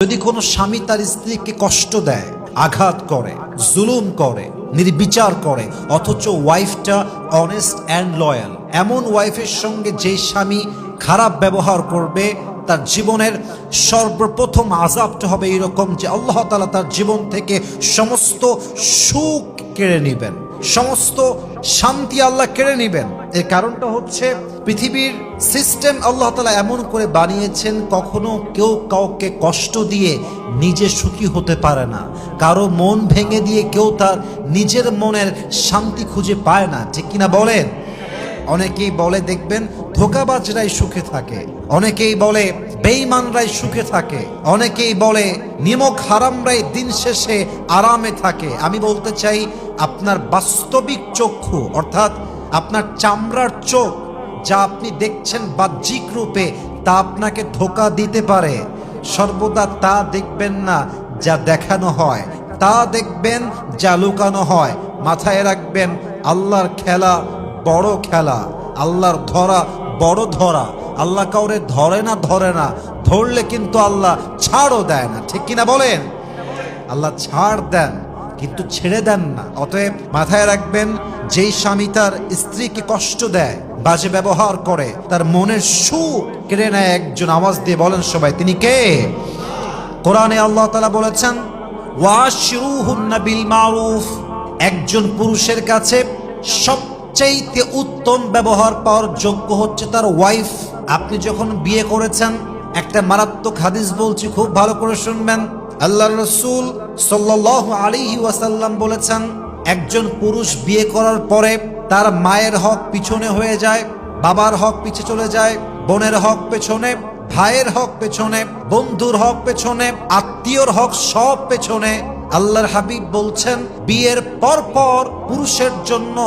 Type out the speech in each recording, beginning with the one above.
যদি কোনো স্বামী তার স্ত্রীকে কষ্ট দেয়, আঘাত করে, জুলুম করে, নির্বিচার করে, অথচ ওয়াইফটা অনেস্ট অ্যান্ড লয়াল, এমন ওয়াইফের সঙ্গে যে স্বামী খারাপ ব্যবহার করবে, তার জীবনের সর্বপ্রথম আযাবটা হবে এরকম যে আল্লাহ তাআলা তার জীবন থেকে সমস্ত সুখ কেড়ে নেবেন, সমস্ত শান্তি আল্লাহ কেড়ে নেবেন। এর কারণটা হচ্ছে পৃথিবীর সিস্টেম আল্লাহ তাআলা এমন করে বানিয়েছেন, কখনো কেউ কাউকে কষ্ট দিয়ে নিজে সুখী হতে পারে না, কারো মন ভেঙে দিয়ে কেউ তার নিজের মনের শান্তি খুঁজে পায় না, ঠিক কিনা বলেন? অনেকেই বলে দেখবেন ধোঁকাবাজরাই সুখে থাকে, অনেকেই বলে বেঈমানরাই সুখে থাকে, অনেকেই বলে নিমক হারামরাই দিন শেষে আরামে থাকে। আমি বলতে চাই, আপনার বাস্তবিক চক্ষু অর্থাৎ আপনার চামড়ার চোখ যা আপনি দেখছেন বাহ্যিক রূপে, তা আপনাকে ধোঁকা দিতে পারে। সর্বদা তা দেখবেন না যা দেখানো হয়, তা দেখবেন যা লুকানো হয়। মাথায় রাখবেন, আল্লাহর খেলা বড় খেলা, আল্লাহর ধরা বড় ধরা। আল্লাহ কাউরে ধরে না, ধরলে কিন্তু আল্লাহ ছাড়ও দেয় না, ঠিক কিনা বলেন? আল্লাহ ছাড় দেন কিন্তু ছেড়ে দেন না। অতএব মাথায় রাখবেন, যেই স্বামী তার স্ত্রীকে কষ্ট দেয়, বাজে ব্যবহার করে, তার মনের সুখ কেড়ে নেয় একজন, আওয়াজ দিয়ে বলেন সবাই, তিনি কে? কোরআনে আল্লাহ তাআলা বলেছেন, ওয়াশিরুহুন্না বিল মারুফ। একজন পুরুষের কাছে সবচাইতে উত্তম ব্যবহার পাওয়ার যোগ্য হচ্ছে তার ওয়াইফ। আপনি যখন বিয়ে করেছেন, একটা মারাত্মক হাদিস বলছি, খুব ভালো করে শুনবেন। আল্লাহর রাসূল সাল্লাল্লাহু আলাইহি ওয়াসাল্লাম বলেছেন, একজন পুরুষ বিয়ে করার পরে তার মায়ের হক পিছনে হয়ে যায়, বাবার হক পিছে চলে যায়, বোনের হক পেছনে, ভাইয়ের হক পেছনে, বন্ধুর হক পেছনে, আত্মীয়র হক সব পেছনে। আল্লাহর হাবিব বলছেন, বিয়ের পর পুরুষের জন্য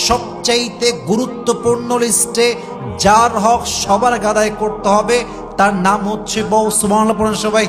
সবচাইতে গুরুত্বপূর্ণ লিস্টে যার হক সবার আদায় করতে হবে, তার নাম হচ্ছে বউ। সুবহানাল্লাহ পড়েন সবাই।